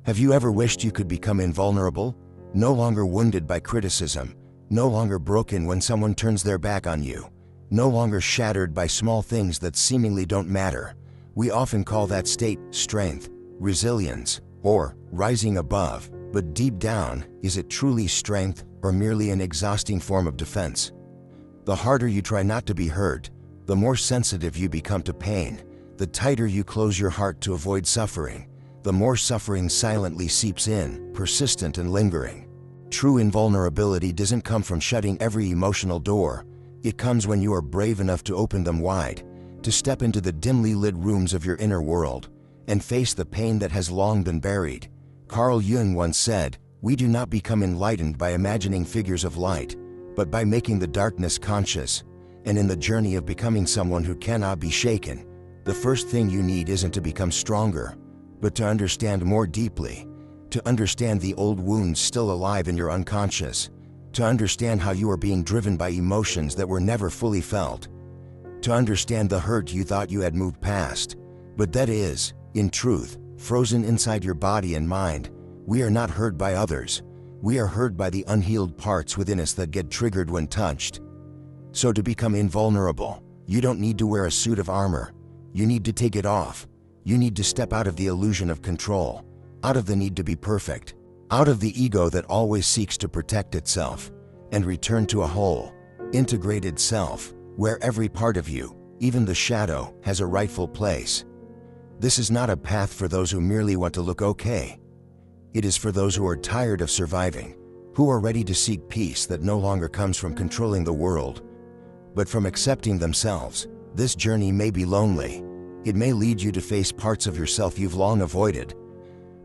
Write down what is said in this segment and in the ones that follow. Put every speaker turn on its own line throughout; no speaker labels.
Have you ever wished you could become invulnerable? No longer wounded by criticism, no longer broken when someone turns their back on you, no longer shattered by small things that seemingly don't matter. We often call that state strength, resilience, or rising above. But deep down, is it truly strength or merely an exhausting form of defense? The harder you try not to be hurt, the more sensitive you become to pain, the tighter you close your heart to avoid suffering, the more suffering silently seeps in, persistent and lingering. True invulnerability doesn't come from shutting every emotional door. It comes when you are brave enough to open them wide, to step into the dimly lit rooms of your inner world, and face the pain that has long been buried. Carl Jung once said, "We do not become enlightened by imagining figures of light, but by making the darkness conscious." And in the journey of becoming someone who cannot be shaken, the first thing you need isn't to become stronger, but to understand more deeply, to understand the old wounds still alive in your unconscious, to understand how you are being driven by emotions that were never fully felt, to understand the hurt you thought you had moved past, but that is, in truth, frozen inside your body and mind. We are not hurt by others. We are hurt by the unhealed parts within us that get triggered when touched. So to become invulnerable, you don't need to wear a suit of armor. You need to take it off. You need to step out of the illusion of control, out of the need to be perfect, out of the ego that always seeks to protect itself, and return to a whole, integrated self, where every part of you, even the shadow, has a rightful place. This is not a path for those who merely want to look okay. It is for those who are tired of surviving, who are ready to seek peace that no longer comes from controlling the world, but from accepting themselves. This journey may be lonely. It may lead you to face parts of yourself you've long avoided.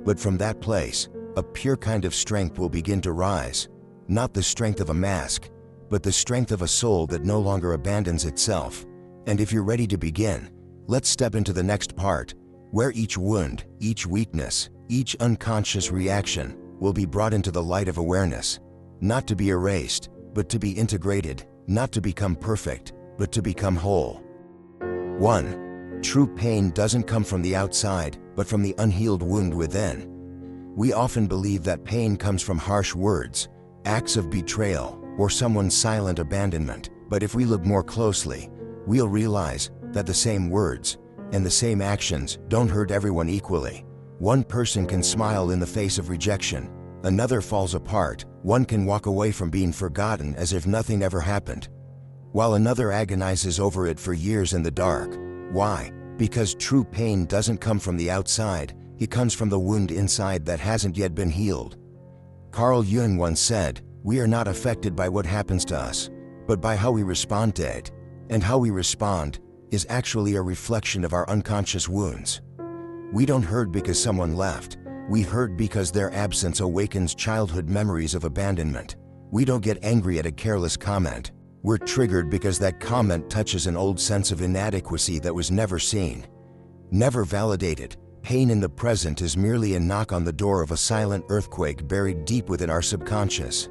But from that place, a pure kind of strength will begin to rise. Not the strength of a mask, but the strength of a soul that no longer abandons itself. And if you're ready to begin, let's step into the next part, where each wound, each weakness, each unconscious reaction will be brought into the light of awareness. Not to be erased, but to be integrated. Not to become perfect, but to become whole. 1. True pain doesn't come from the outside, but from the unhealed wound within. We often believe that pain comes from harsh words, acts of betrayal, or someone's silent abandonment. But if we look more closely, we'll realize that the same words and the same actions don't hurt everyone equally. One person can smile in the face of rejection, another falls apart. One can walk away from being forgotten as if nothing ever happened, while another agonizes over it for years in the dark. Why? Because true pain doesn't come from the outside, it comes from the wound inside that hasn't yet been healed. Carl Jung once said, "We are not affected by what happens to us, but by how we respond to it." And how we respond is actually a reflection of our unconscious wounds. We don't hurt because someone left. We hurt because their absence awakens childhood memories of abandonment. We don't get angry at a careless comment. We're triggered because that comment touches an old sense of inadequacy that was never seen, never validated. Pain in the present is merely a knock on the door of a silent earthquake buried deep within our subconscious.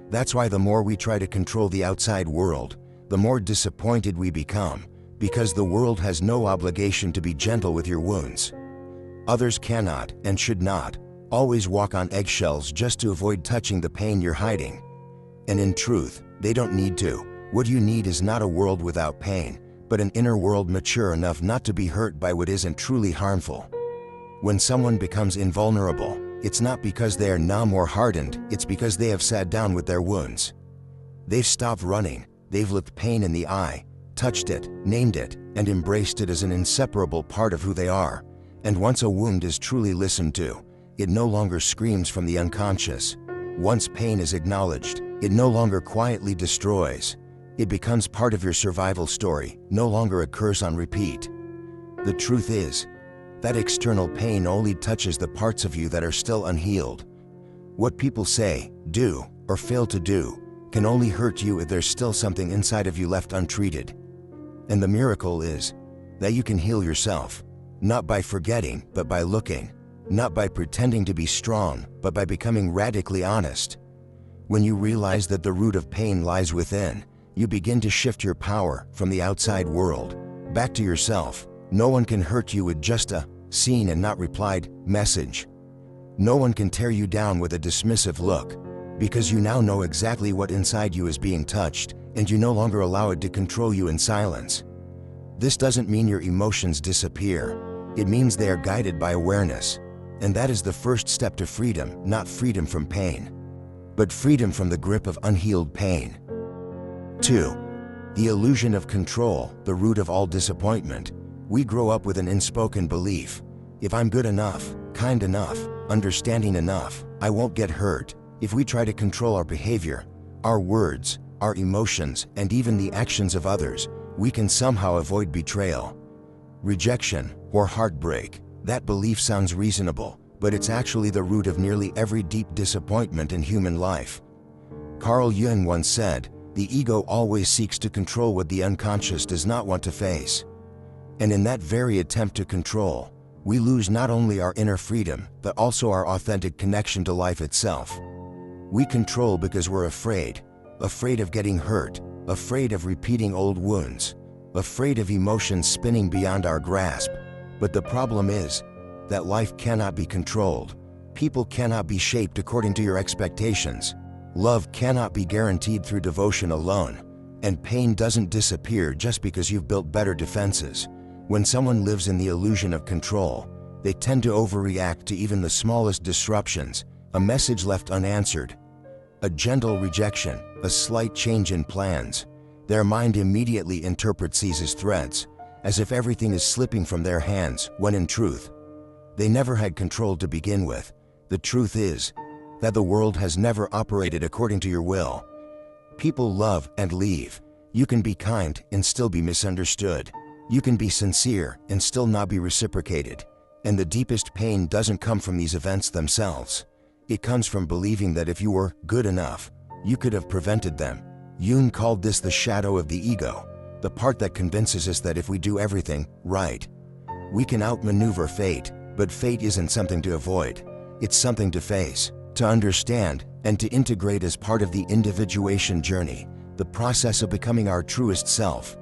That's why the more we try to control the outside world, the more disappointed we become, because the world has no obligation to be gentle with your wounds. Others cannot, and should not, always walk on eggshells just to avoid touching the pain you're hiding. And in truth, they don't need to. What you need is not a world without pain, but an inner world mature enough not to be hurt by what isn't truly harmful. When someone becomes invulnerable, it's not because they are numb or hardened, it's because they have sat down with their wounds. They've stopped running, they've looked pain in the eye, touched it, named it, and embraced it as an inseparable part of who they are. And once a wound is truly listened to, it no longer screams from the unconscious. Once pain is acknowledged, it no longer quietly destroys. It becomes part of your survival story, no longer a curse on repeat. The truth is, that external pain only touches the parts of you that are still unhealed. What people say, do, or fail to do can only hurt you if there's still something inside of you left untreated. And the miracle is that you can heal yourself, not by forgetting, but by looking, not by pretending to be strong, but by becoming radically honest. When you realize that the root of pain lies within, you begin to shift your power from the outside world back to yourself. No one can hurt you with just a seen and not replied message. No one can tear you down with a dismissive look, because you now know exactly what inside you is being touched, and you no longer allow it to control you in silence. This doesn't mean your emotions disappear. It means they are guided by awareness. And that is the first step to freedom, not freedom from pain, but freedom from the grip of unhealed pain. 2. The illusion of control, the root of all disappointment. We grow up with an unspoken belief: if I'm good enough, kind enough, understanding enough, I won't get hurt. If we try to control our behavior, our words, our emotions, and even the actions of others, we can somehow avoid betrayal, rejection, or heartbreak. That belief sounds reasonable, but it's actually the root of nearly every deep disappointment in human life. Carl Jung once said, "The ego always seeks to control what the unconscious does not want to face." And in that very attempt to control, we lose not only our inner freedom, but also our authentic connection to life itself. We control because we're afraid of getting hurt, afraid of repeating old wounds, afraid of emotions spinning beyond our grasp. But the problem is that life cannot be controlled. People cannot be shaped according to your expectations. Love cannot be guaranteed through devotion alone. And pain doesn't disappear just because you've built better defenses. When someone lives in the illusion of control, they tend to overreact to even the smallest disruptions, a message left unanswered, a gentle rejection, a slight change in plans. Their mind immediately interprets these as threats, as if everything is slipping from their hands, when in truth, they never had control to begin with. The truth is that the world has never operated according to your will. People love and leave. You can be kind and still be misunderstood. You can be sincere and still not be reciprocated. And the deepest pain doesn't come from these events themselves. It comes from believing that if you were good enough, you could have prevented them. Jung called this the shadow of the ego, the part that convinces us that if we do everything right, we can outmaneuver fate. But fate isn't something to avoid. It's something to face, to understand, and to integrate as part of the individuation journey, the process of becoming our truest self.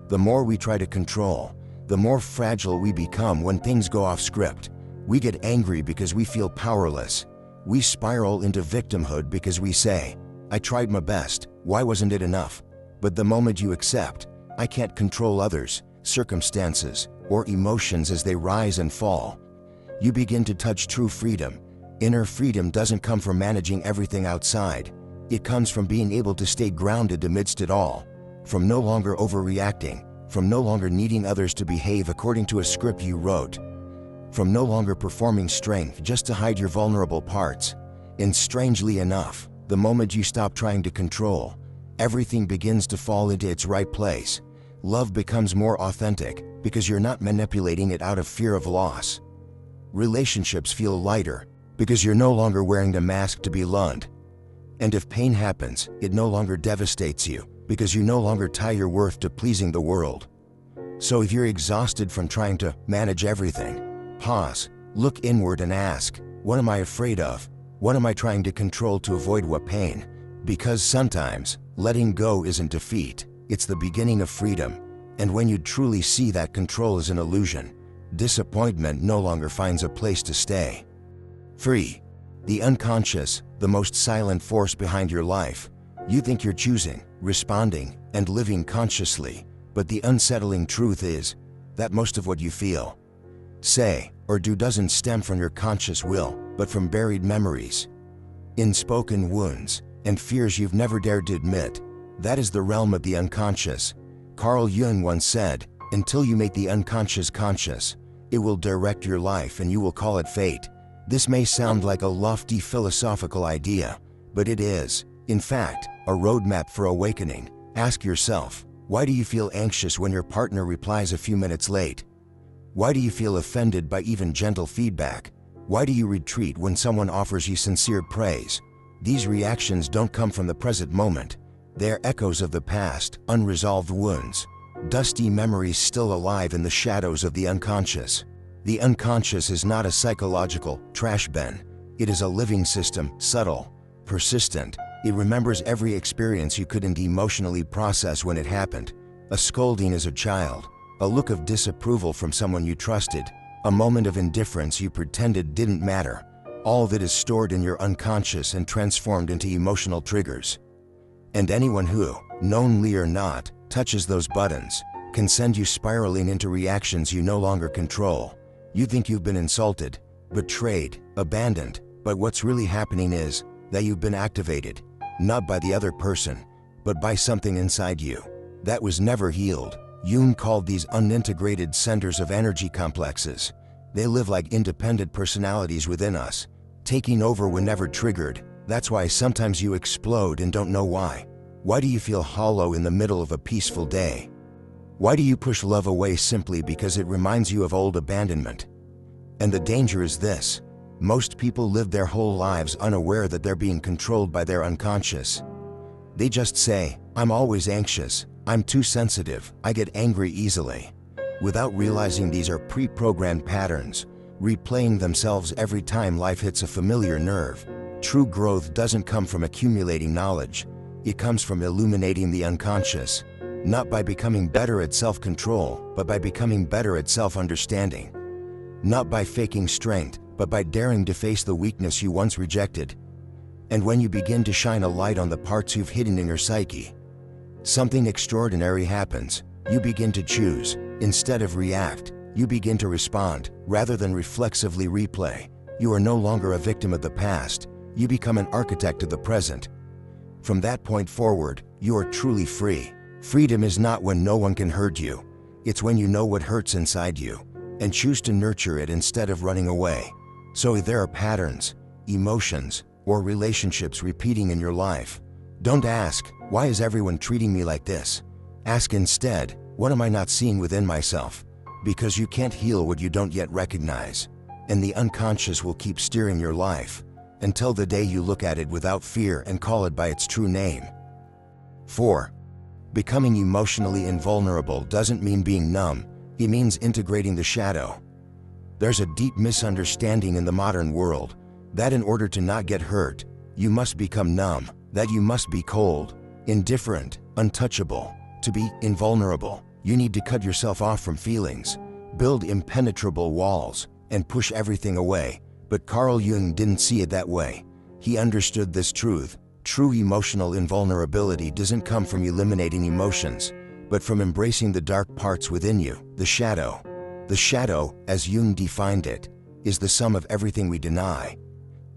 The more we try to control, the more fragile we become when things go off script. We get angry because we feel powerless. We spiral into victimhood because we say, "I tried my best, why wasn't it enough?" But the moment you accept, "I can't control others, circumstances, or emotions as they rise and fall," you begin to touch true freedom. Inner freedom doesn't come from managing everything outside. It comes from being able to stay grounded amidst it all, from no longer overreacting, from no longer needing others to behave according to a script you wrote, from no longer performing strength just to hide your vulnerable parts. And strangely enough, the moment you stop trying to control, everything begins to fall into its right place. Love becomes more authentic because you're not manipulating it out of fear of loss. Relationships feel lighter because you're no longer wearing the mask to be loved. And if pain happens, it no longer devastates you because you no longer tie your worth to pleasing the world. So if you're exhausted from trying to manage everything, pause, look inward and ask, what am I afraid of? What am I trying to control to avoid what pain? Because sometimes, letting go isn't defeat, it's the beginning of freedom. And when you truly see that control is an illusion, disappointment no longer finds a place to stay. 3. The unconscious, the most silent force behind your life. You think you're choosing, responding, and living consciously, but the unsettling truth is that most of what you feel, say, or do doesn't stem from your conscious will, but from buried memories, unspoken wounds, and fears you've never dared to admit. That is the realm of the unconscious. Carl Jung once said, "Until you make the unconscious conscious, it will direct your life and you will call it fate." This may sound like a lofty philosophical idea, but it is, in fact, a roadmap for awakening. Ask yourself, why do you feel anxious when your partner replies a few minutes late? Why do you feel offended by even gentle feedback? Why do you retreat when someone offers you sincere praise? These reactions don't come from the present moment. They are echoes of the past, unresolved wounds, dusty memories still alive in the shadows of the unconscious. The unconscious is not a psychological trash bin. It is a living system, subtle, persistent. It remembers every experience you couldn't emotionally process when it happened. A scolding as a child, a look of disapproval from someone you trusted, a moment of indifference you pretended didn't matter. All of it is stored in your unconscious and transformed into emotional triggers. And anyone who, knowingly or not, touches those buttons can send you spiraling into reactions you no longer control. You think you've been insulted, betrayed, abandoned, but what's really happening is that you've been activated, not by the other person, but by something inside you that was never healed. Jung called these unintegrated centers of energy complexes. They live like independent personalities within us, taking over whenever triggered. That's why sometimes you explode and don't know why. Why do you feel hollow in the middle of a peaceful day? Why do you push love away simply because it reminds you of old abandonment? And the danger is this: most people live their whole lives unaware that they're being controlled by their unconscious. They just say, "I'm always anxious, I'm too sensitive, I get angry easily," without realizing these are pre-programmed patterns, replaying themselves every time life hits a familiar nerve. True growth doesn't come from accumulating knowledge. It comes from illuminating the unconscious, not by becoming better at self-control, but by becoming better at self-understanding. Not by faking strength, but by daring to face the weakness you once rejected. And when you begin to shine a light on the parts you've hidden in your psyche, something extraordinary happens. You begin to choose. Instead of react, you begin to respond, rather than reflexively replay. You are no longer a victim of the past. You become an architect of the present. From that point forward, you are truly free. Freedom is not when no one can hurt you. It's when you know what hurts inside you and choose to nurture it instead of running away. So if there are patterns, emotions, or relationships repeating in your life, don't ask, "Why is everyone treating me like this?" Ask instead, "What am I not seeing within myself?" Because you can't heal what you don't yet recognize. And the unconscious will keep steering your life until the day you look at it without fear and call it by its true name. 4. Becoming emotionally invulnerable doesn't mean being numb. It means integrating the shadow. There's a deep misunderstanding in the modern world that in order to not get hurt, you must become numb, that you must be cold, indifferent, untouchable. To be invulnerable, you need to cut yourself off from feelings, build impenetrable walls, and push everything away. But Carl Jung didn't see it that way. He understood this truth. True emotional invulnerability doesn't come from eliminating emotions, but from embracing the dark parts within you, the shadow. The shadow, as Jung defined it, is the sum of everything we deny,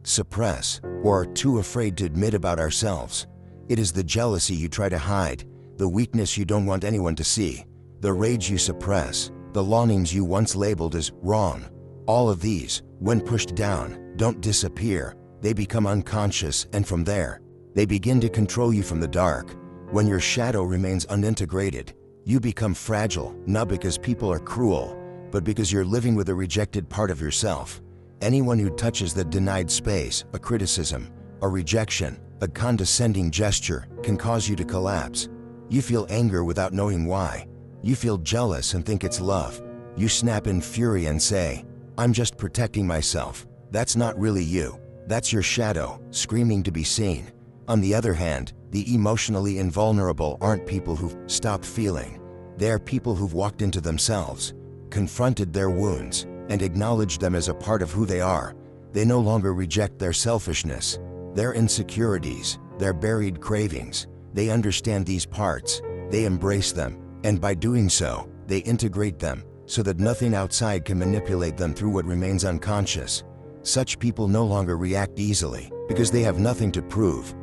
suppress, or are too afraid to admit about ourselves. It is the jealousy you try to hide, the weakness you don't want anyone to see, the rage you suppress, the longings you once labeled as wrong. All of these, when pushed down, don't disappear. They become unconscious, and from there, they begin to control you from the dark. When your shadow remains unintegrated, you become fragile, not because people are cruel, but because you're living with a rejected part of yourself. Anyone who touches that denied space, a criticism, a rejection, a condescending gesture, can cause you to collapse. You feel anger without knowing why. You feel jealous and think it's love. You snap in fury and say, "I'm just protecting myself." That's not really you. That's your shadow, screaming to be seen. On the other hand, the emotionally invulnerable aren't people who've stopped feeling. They're people who've walked into themselves, confronted their wounds, and acknowledged them as a part of who they are. They no longer reject their selfishness, their insecurities, their buried cravings. They understand these parts, they embrace them, and by doing so, they integrate them so that nothing outside can manipulate them through what remains unconscious. Such people no longer react easily because they have nothing to prove.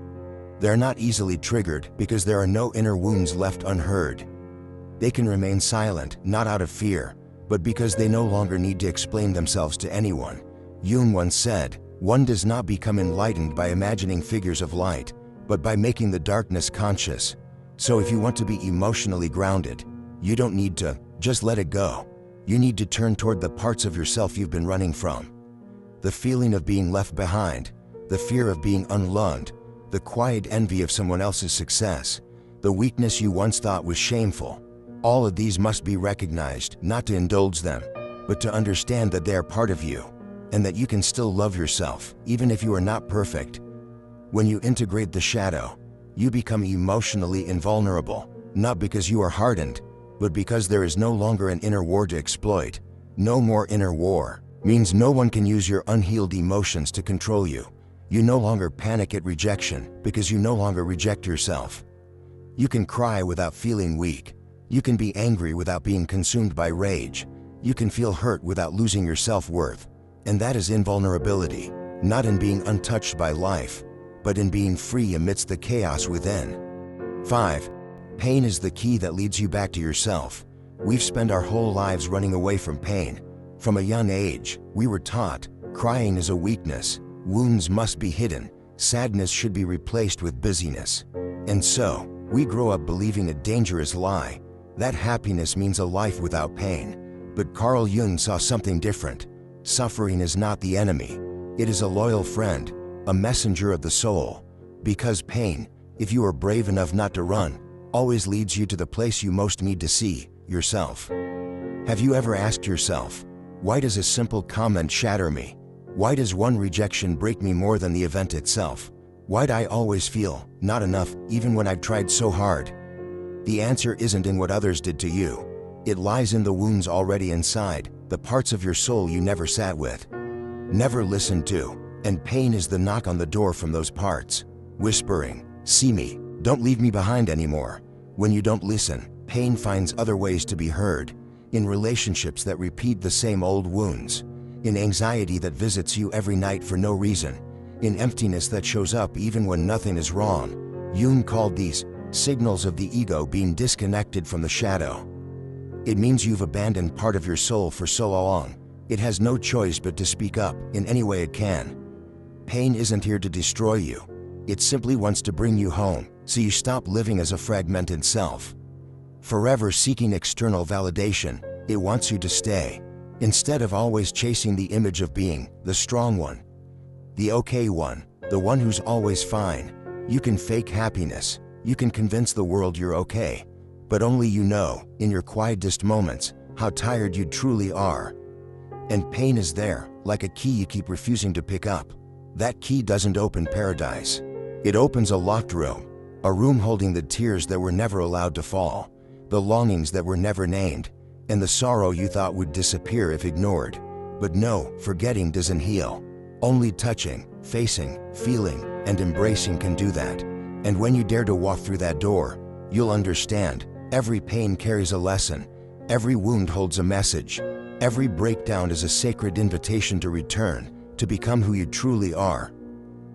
They're not easily triggered because there are no inner wounds left unheard. They can remain silent, not out of fear, but because they no longer need to explain themselves to anyone. Jung once said, "One does not become enlightened by imagining figures of light, but by making the darkness conscious." So if you want to be emotionally grounded, you don't need to just let it go. You need to turn toward the parts of yourself you've been running from. The feeling of being left behind, the fear of being unloved, the quiet envy of someone else's success, the weakness you once thought was shameful. All of these must be recognized, not to indulge them, but to understand that they are part of you, and that you can still love yourself, even if you are not perfect. When you integrate the shadow, you become emotionally invulnerable, not because you are hardened, but because there is no longer an inner war to exploit. No more inner war. means no one can use your unhealed emotions to control you. You no longer panic at rejection because you no longer reject yourself. You can cry without feeling weak. You can be angry without being consumed by rage. You can feel hurt without losing your self-worth. And that is invulnerability, not in being untouched by life, but in being free amidst the chaos within. 5. Pain is the key that leads you back to yourself. We've spent our whole lives running away from pain. From a young age, we were taught, crying is a weakness, wounds must be hidden, sadness should be replaced with busyness. And so, we grow up believing a dangerous lie, that happiness means a life without pain. But Carl Jung saw something different. Suffering is not the enemy. It is a loyal friend, a messenger of the soul. Because pain, if you are brave enough not to run, always leads you to the place you most need to see, yourself. Have you ever asked yourself, why does a simple comment shatter me? Why does one rejection break me more than the event itself? Why'd I always feel not enough even when I've tried so hard? The answer isn't in what others did to you. It lies in the wounds already inside, the parts of your soul you never sat with, never listened to, and pain is the knock on the door from those parts, whispering, see me, don't leave me behind anymore. When you don't listen, pain finds other ways to be heard, in relationships that repeat the same old wounds, in anxiety that visits you every night for no reason, in emptiness that shows up even when nothing is wrong. Jung called these signals of the ego being disconnected from the shadow. It means you've abandoned part of your soul for so long, it has no choice but to speak up in any way it can. Pain isn't here to destroy you. It simply wants to bring you home, so you stop living as a fragmented self, forever seeking external validation. It wants you to stay, instead of always chasing the image of being the strong one, the okay one, the one who's always fine. You can fake happiness, you can convince the world you're okay, but only you know, in your quietest moments, how tired you truly are. And pain is there, like a key you keep refusing to pick up. That key doesn't open paradise. It opens a locked room, a room holding the tears that were never allowed to fall, the longings that were never named, and the sorrow you thought would disappear if ignored. But no, forgetting doesn't heal. Only touching, facing, feeling, and embracing can do that. And when you dare to walk through that door, you'll understand, every pain carries a lesson, every wound holds a message, every breakdown is a sacred invitation to return, to become who you truly are.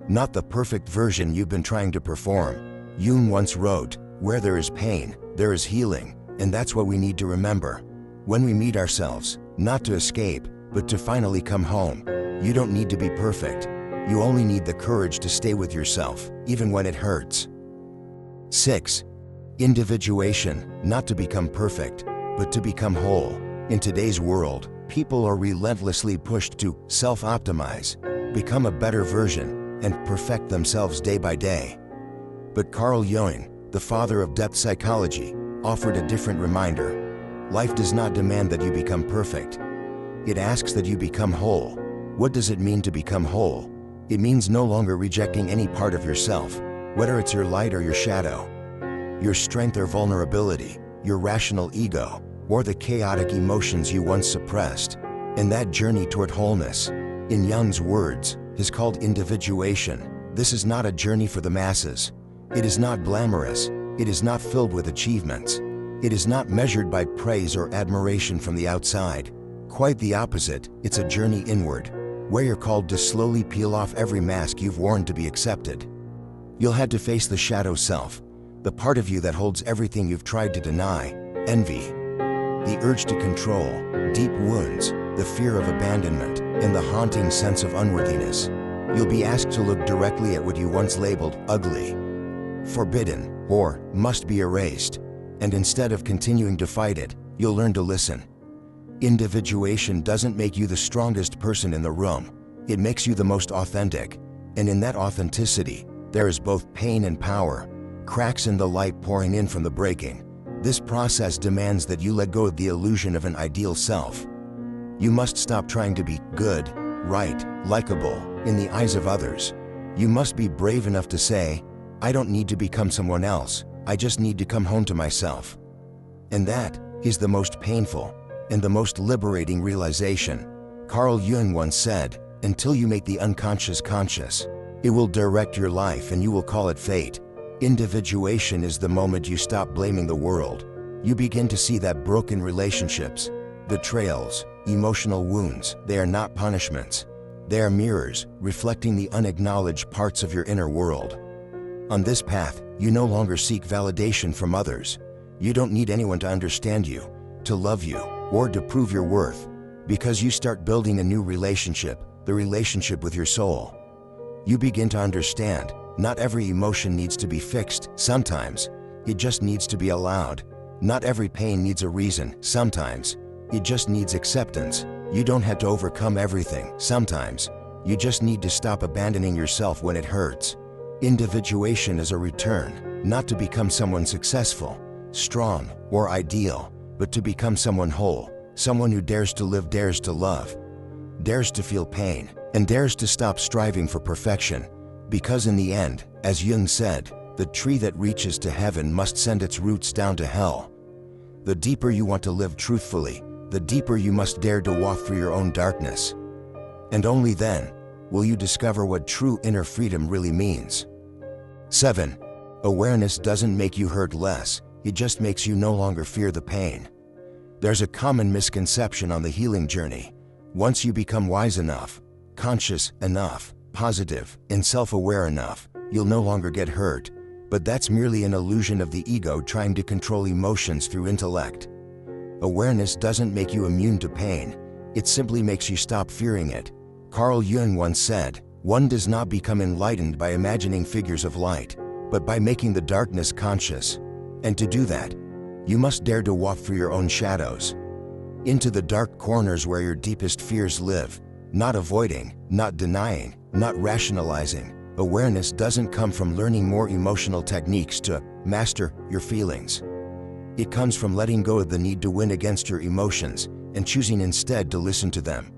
Not the perfect version you've been trying to perform. Jung once wrote, where there is pain, there is healing, and that's what we need to remember. When we meet ourselves, not to escape, but to finally come home, you don't need to be perfect. You only need the courage to stay with yourself, even when it hurts. 6. Individuation, not to become perfect, but to become whole. In today's world, people are relentlessly pushed to self-optimize, become a better version, and perfect themselves day by day. But Carl Jung, the father of depth psychology, offered a different reminder. Life does not demand that you become perfect. It asks that you become whole. What does it mean to become whole? It means no longer rejecting any part of yourself, whether it's your light or your shadow, your strength or vulnerability, your rational ego, or the chaotic emotions you once suppressed. And that journey toward wholeness, in Jung's words, is called individuation. This is not a journey for the masses. It is not glamorous. It is not filled with achievements. It is not measured by praise or admiration from the outside. Quite the opposite, it's a journey inward, where you're called to slowly peel off every mask you've worn to be accepted. You'll have to face the shadow self, the part of you that holds everything you've tried to deny, envy, the urge to control, deep wounds, the fear of abandonment, and the haunting sense of unworthiness. You'll be asked to look directly at what you once labeled ugly, forbidden, or must be erased, and instead of continuing to fight it, you'll learn to listen. Individuation doesn't make you the strongest person in the room. It makes you the most authentic, and in that authenticity, there is both pain and power, cracks in the light pouring in from the breaking. This process demands that you let go of the illusion of an ideal self. You must stop trying to be good, right, likable, in the eyes of others. You must be brave enough to say, I don't need to become someone else, I just need to come home to myself. And that is the most painful and the most liberating realization. Carl Jung once said, "Until you make the unconscious conscious, it will direct your life and you will call it fate." Individuation is the moment you stop blaming the world. You begin to see that broken relationships, betrayals, emotional wounds, they are not punishments. They are mirrors, reflecting the unacknowledged parts of your inner world. On this path, you no longer seek validation from others. You don't need anyone to understand you, to love you, or to prove your worth, because you start building a new relationship, the relationship with your soul. You begin to understand, not every emotion needs to be fixed, sometimes it just needs to be allowed. Not every pain needs a reason, sometimes it just needs acceptance. You don't have to overcome everything, sometimes you just need to stop abandoning yourself when it hurts. Individuation is a return, not to become someone successful, strong, or ideal, but to become someone whole, someone who dares to live, dares to love, dares to feel pain, and dares to stop striving for perfection. Because in the end, as Jung said, the tree that reaches to heaven must send its roots down to hell. The deeper you want to live truthfully, the deeper you must dare to walk through your own darkness. And only then will you discover what true inner freedom really means. 7. Awareness doesn't make you hurt less, it just makes you no longer fear the pain. There's a common misconception on the healing journey. Once you become wise enough, conscious enough, positive, and self-aware enough, you'll no longer get hurt. But that's merely an illusion of the ego trying to control emotions through intellect. Awareness doesn't make you immune to pain, it simply makes you stop fearing it. Carl Jung once said, "One does not become enlightened by imagining figures of light, but by making the darkness conscious." And to do that, you must dare to walk through your own shadows, into the dark corners where your deepest fears live, not avoiding, not denying, not rationalizing. Awareness doesn't come from learning more emotional techniques to master your feelings. It comes from letting go of the need to win against your emotions and choosing instead to listen to them.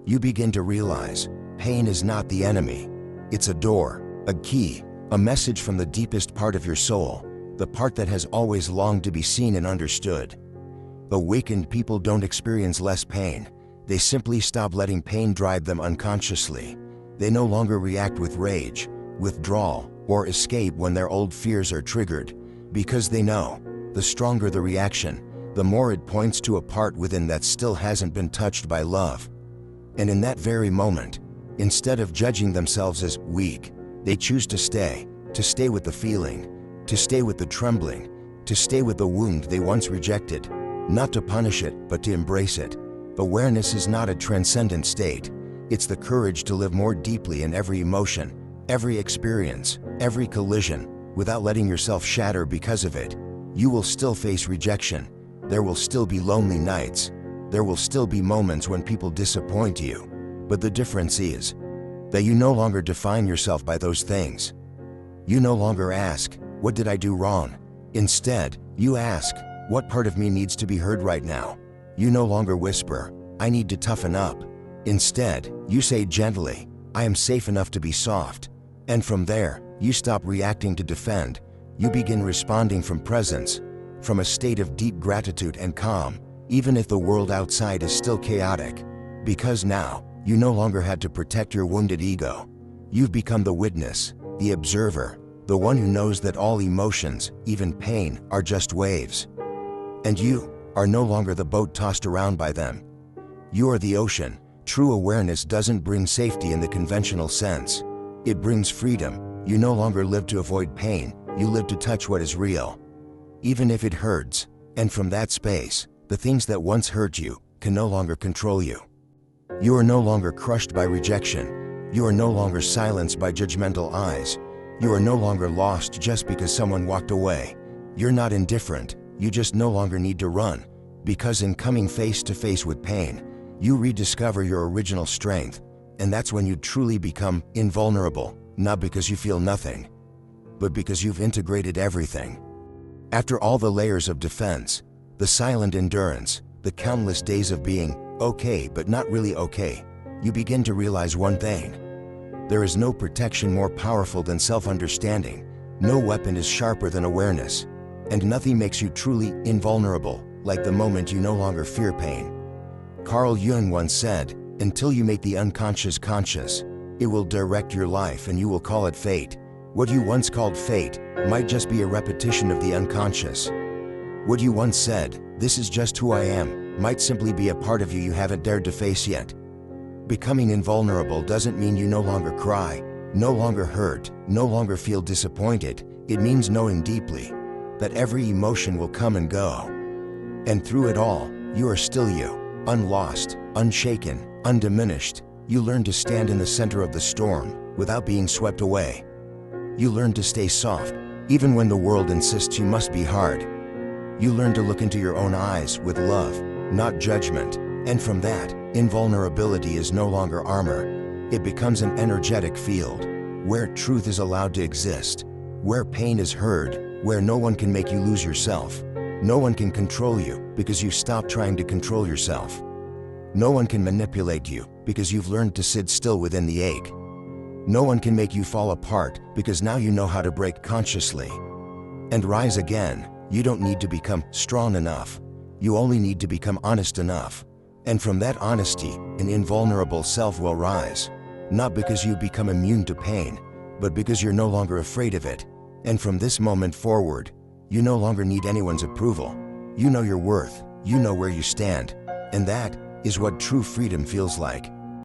You begin to realize pain is not the enemy. It's a door, a key, a message from the deepest part of your soul, the part that has always longed to be seen and understood. Awakened people don't experience less pain. They simply stop letting pain drive them unconsciously. They no longer react with rage, withdrawal, or escape when their old fears are triggered, because they know, the stronger the reaction, the more it points to a part within that still hasn't been touched by love. And in that very moment, instead of judging themselves as weak, they choose to stay with the feeling, to stay with the trembling, to stay with the wound they once rejected, not to punish it, but to embrace it. Awareness is not a transcendent state. It's the courage to live more deeply in every emotion, every experience, every collision, without letting yourself shatter because of it. You will still face rejection. There will still be lonely nights. There will still be moments when people disappoint you. But the difference is that you no longer define yourself by those things. You no longer ask, "What did I do wrong?" Instead, you ask, "What part of me needs to be heard right now?" You no longer whisper, "I need to toughen up." Instead, you say gently, "I am safe enough to be soft." And from there, you stop reacting to defend. You begin responding from presence, from a state of deep gratitude and calm, even if the world outside is still chaotic. Because now, you no longer had to protect your wounded ego. You've become the witness, the observer, the one who knows that all emotions, even pain, are just waves. And you are no longer the boat tossed around by them. You are the ocean. True awareness doesn't bring safety in the conventional sense. It brings freedom. You no longer live to avoid pain, you live to touch what is real, even if it hurts. And from that space, the things that once hurt you can no longer control you. You are no longer crushed by rejection. You are no longer silenced by judgmental eyes. You are no longer lost just because someone walked away. You're not indifferent, you just no longer need to run. Because in coming face to face with pain, you rediscover your original strength, and that's when you truly become invulnerable, not because you feel nothing, but because you've integrated everything. After all the layers of defense, the silent endurance, the countless days of being okay but not really okay, you begin to realize one thing. There is no protection more powerful than self-understanding, no weapon is sharper than awareness, and nothing makes you truly invulnerable like the moment you no longer fear pain. Carl Jung once said, Until you make the unconscious conscious, it will direct your life and you will call it fate. What you once called fate might just be a repetition of the unconscious. What you once said, "This is just who I am," might simply be a part of you you haven't dared to face yet. Becoming invulnerable doesn't mean you no longer cry, no longer hurt, no longer feel disappointed. It means knowing deeply that every emotion will come and go. And through it all, you are still you, unlost, unshaken, undiminished. You learn to stand in the center of the storm without being swept away. You learn to stay soft, even when the world insists you must be hard. You learn to look into your own eyes with love, not judgment. And from that, invulnerability is no longer armor. It becomes an energetic field, where truth is allowed to exist, where pain is heard, where no one can make you lose yourself. No one can control you because you stop trying to control yourself. No one can manipulate you because you've learned to sit still within the ache. No one can make you fall apart because now you know how to break consciously and rise again. You don't need to become strong enough. You only need to become honest enough. And from that honesty, an invulnerable self will rise. Not because you become immune to pain, but because you're no longer afraid of it. And from this moment forward, you no longer need anyone's approval. You know your worth, you know where you stand. And that is what true freedom feels like.